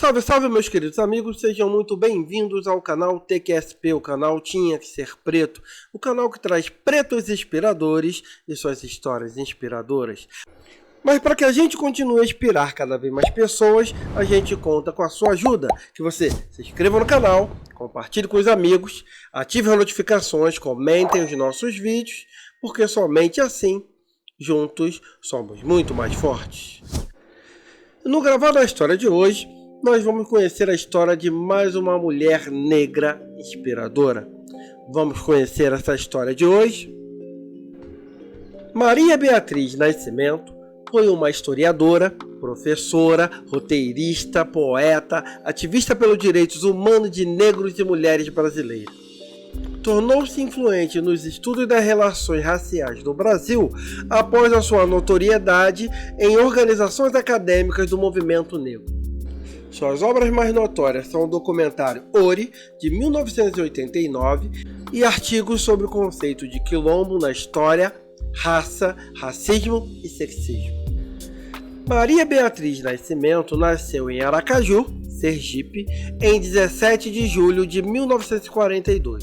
Salve, salve meus queridos amigos, sejam muito bem-vindos ao canal TQSP, o canal Tinha Que Ser Preto, o canal que traz pretos inspiradores e suas histórias inspiradoras. Mas para que a gente continue a inspirar cada vez mais pessoas, a gente conta com a sua ajuda, que você se inscreva no canal, compartilhe com os amigos, ative as notificações, comentem os nossos vídeos, porque somente assim, juntos, somos muito mais fortes. No Gravado da História de hoje, nós vamos conhecer a história de mais uma mulher negra inspiradora. Vamos conhecer essa história de hoje. Maria Beatriz Nascimento foi uma historiadora, professora, roteirista, poeta, ativista pelos direitos humanos de negros e mulheres brasileiras. Tornou-se influente nos estudos das relações raciais no Brasil após a sua notoriedade em organizações acadêmicas do movimento negro. Suas obras mais notórias são o documentário Ori, de 1989, e artigos sobre o conceito de quilombo na história, raça, racismo e sexismo. Maria Beatriz Nascimento nasceu em Aracaju, Sergipe, em 17 de julho de 1942.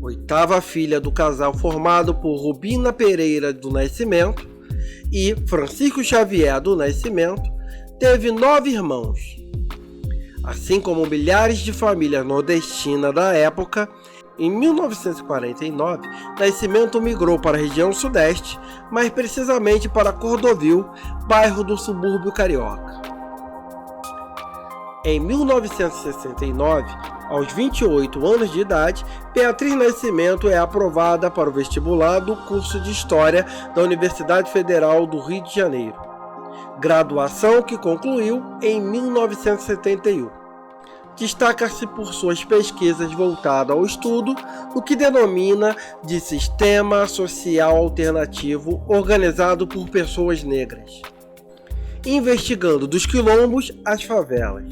Oitava filha do casal formado por Rubina Pereira do Nascimento e Francisco Xavier do Nascimento, teve 9 irmãos. Assim como milhares de famílias nordestinas da época, em 1949, Nascimento migrou para a região sudeste, mais precisamente para Cordovil, bairro do subúrbio carioca. Em 1969, aos 28 anos de idade, Beatriz Nascimento é aprovada para o vestibular do curso de História da Universidade Federal do Rio de Janeiro, graduação que concluiu em 1971. Destaca-se por suas pesquisas voltadas ao estudo do que denomina de sistema social alternativo organizado por pessoas negras, investigando dos quilombos às favelas.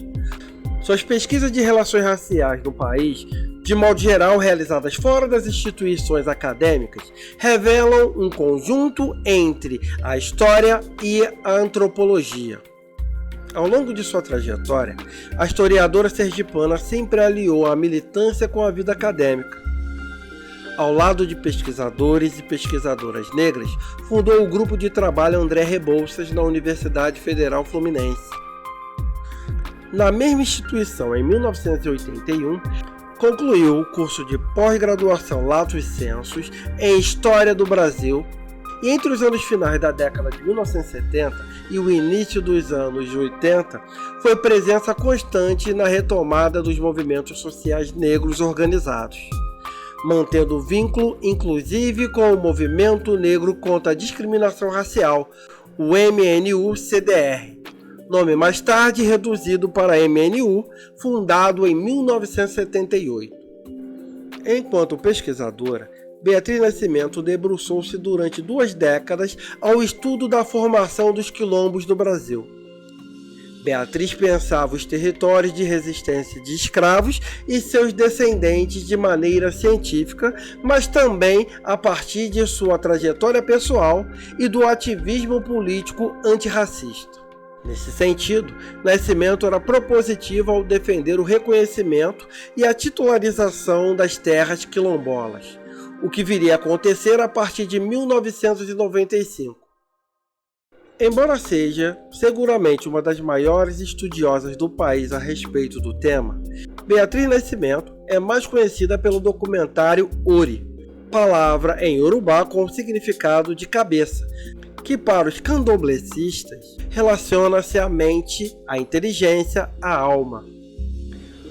Suas pesquisas de relações raciais no país, de modo geral realizadas fora das instituições acadêmicas, revelam um conjunto entre a história e a antropologia. Ao longo de sua trajetória, a historiadora sergipana sempre aliou a militância com a vida acadêmica. Ao lado de pesquisadores e pesquisadoras negras, fundou o grupo de trabalho André Rebouças na Universidade Federal Fluminense. Na mesma instituição, em 1981, concluiu o curso de pós-graduação Lato Sensus em História do Brasil e entre os anos finais da década de 1970 e o início dos anos 80, foi presença constante na retomada dos movimentos sociais negros organizados, mantendo vínculo inclusive com o Movimento Negro contra a Discriminação Racial, o MNU-CDR, nome mais tarde reduzido para MNU, fundado em 1978. Enquanto pesquisadora, Beatriz Nascimento debruçou-se durante 2 décadas ao estudo da formação dos quilombos do Brasil. Beatriz pensava os territórios de resistência de escravos e seus descendentes de maneira científica, mas também a partir de sua trajetória pessoal e do ativismo político antirracista. Nesse sentido, Nascimento era propositivo ao defender o reconhecimento e a titularização das terras quilombolas, o que viria a acontecer a partir de 1995. Embora seja seguramente uma das maiores estudiosas do país a respeito do tema, Beatriz Nascimento é mais conhecida pelo documentário Ori, palavra em Yorubá com significado de cabeça, que para os candomblecistas relaciona-se à mente, à inteligência, à alma.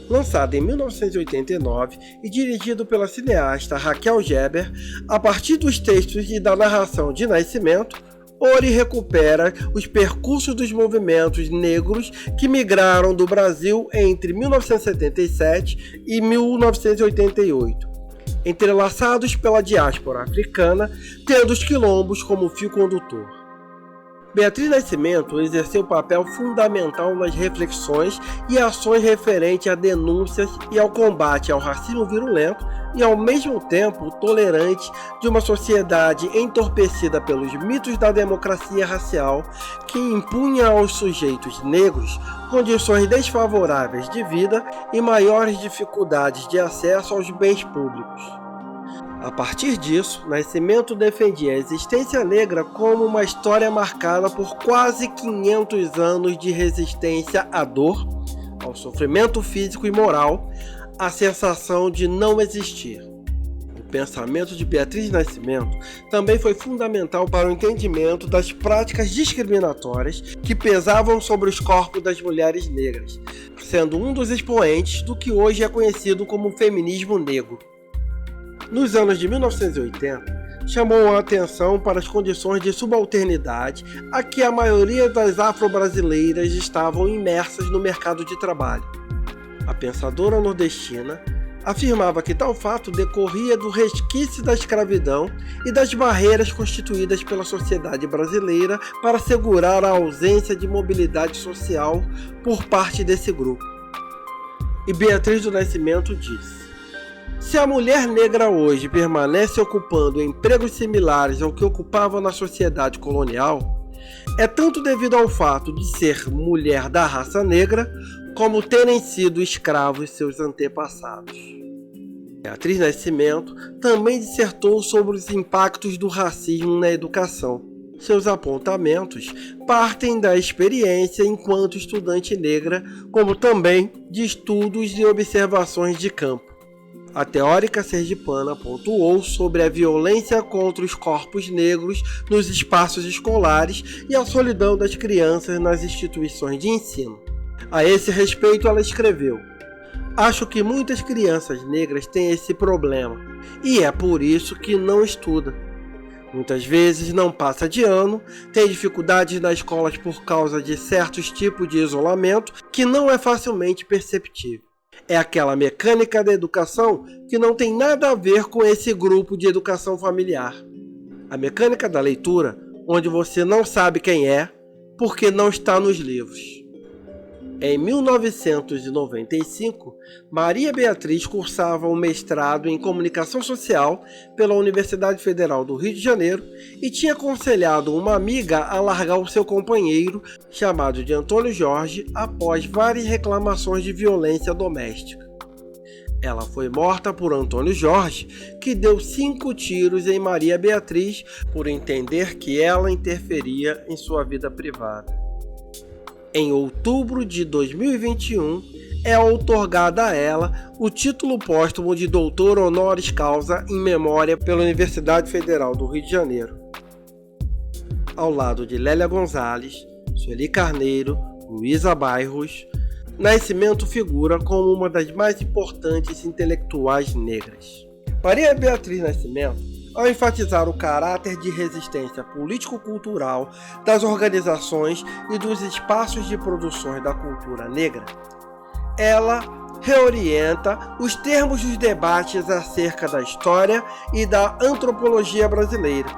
Lançado em 1989 e dirigido pela cineasta Raquel Geber, a partir dos textos e da narração de Nascimento, Ori recupera os percursos dos movimentos negros que migraram do Brasil entre 1977 e 1988, entrelaçados pela diáspora africana, tendo os quilombos como fio condutor. Beatriz Nascimento exerceu papel fundamental nas reflexões e ações referentes a denúncias e ao combate ao racismo virulento e, ao mesmo tempo, tolerante de uma sociedade entorpecida pelos mitos da democracia racial que impunha aos sujeitos negros condições desfavoráveis de vida e maiores dificuldades de acesso aos bens públicos. A partir disso, Nascimento defendia a existência negra como uma história marcada por quase 500 anos de resistência à dor, ao sofrimento físico e moral, à sensação de não existir. O pensamento de Beatriz Nascimento também foi fundamental para o entendimento das práticas discriminatórias que pesavam sobre os corpos das mulheres negras, sendo um dos expoentes do que hoje é conhecido como feminismo negro. Nos anos de 1980, chamou a atenção para as condições de subalternidade a que a maioria das afro-brasileiras estavam imersas no mercado de trabalho. A pensadora nordestina afirmava que tal fato decorria do resquício da escravidão e das barreiras constituídas pela sociedade brasileira para assegurar a ausência de mobilidade social por parte desse grupo. E Beatriz do Nascimento disse: se a mulher negra hoje permanece ocupando empregos similares ao que ocupava na sociedade colonial, é tanto devido ao fato de ser mulher da raça negra, como terem sido escravos seus antepassados. Beatriz Nascimento também dissertou sobre os impactos do racismo na educação. Seus apontamentos partem da experiência enquanto estudante negra, como também de estudos e observações de campo. A teórica sergipana pontuou sobre a violência contra os corpos negros nos espaços escolares e a solidão das crianças nas instituições de ensino. A esse respeito, ela escreveu: acho que muitas crianças negras têm esse problema e é por isso que não estuda. Muitas vezes não passa de ano, tem dificuldades nas escolas por causa de certos tipos de isolamento que não é facilmente perceptível. É aquela mecânica da educação que não tem nada a ver com esse grupo de educação familiar. A mecânica da leitura, onde você não sabe quem é, porque não está nos livros. Em 1995, Maria Beatriz cursava um mestrado em Comunicação Social pela Universidade Federal do Rio de Janeiro e tinha aconselhado uma amiga a largar o seu companheiro, chamado de Antônio Jorge, após várias reclamações de violência doméstica. Ela foi morta por Antônio Jorge, que deu 5 tiros em Maria Beatriz por entender que ela interferia em sua vida privada. Em outubro de 2021, é outorgada a ela o título póstumo de doutor honoris causa em memória pela Universidade Federal do Rio de Janeiro. Ao lado de Lélia Gonzalez, Sueli Carneiro, Luísa Bairros, Nascimento figura como uma das mais importantes intelectuais negras. Maria Beatriz Nascimento, ao enfatizar o caráter de resistência político-cultural das organizações e dos espaços de produções da cultura negra, ela reorienta os termos dos debates acerca da história e da antropologia brasileira,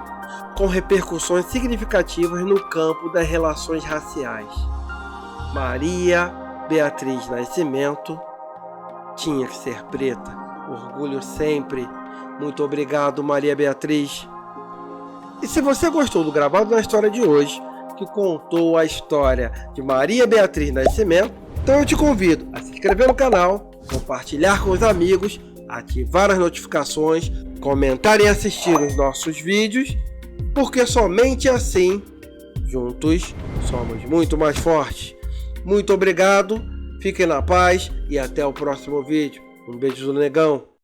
com repercussões significativas no campo das relações raciais. Maria Beatriz Nascimento tinha que ser preta. Orgulho sempre. Muito obrigado, Maria Beatriz. E se você gostou do Gravado na História de hoje, que contou a história de Maria Beatriz Nascimento, então eu te convido a se inscrever no canal, compartilhar com os amigos, ativar as notificações, comentar e assistir os nossos vídeos, porque somente assim, juntos, somos muito mais fortes. Muito obrigado, fiquem na paz e até o próximo vídeo. Um beijo do Negão.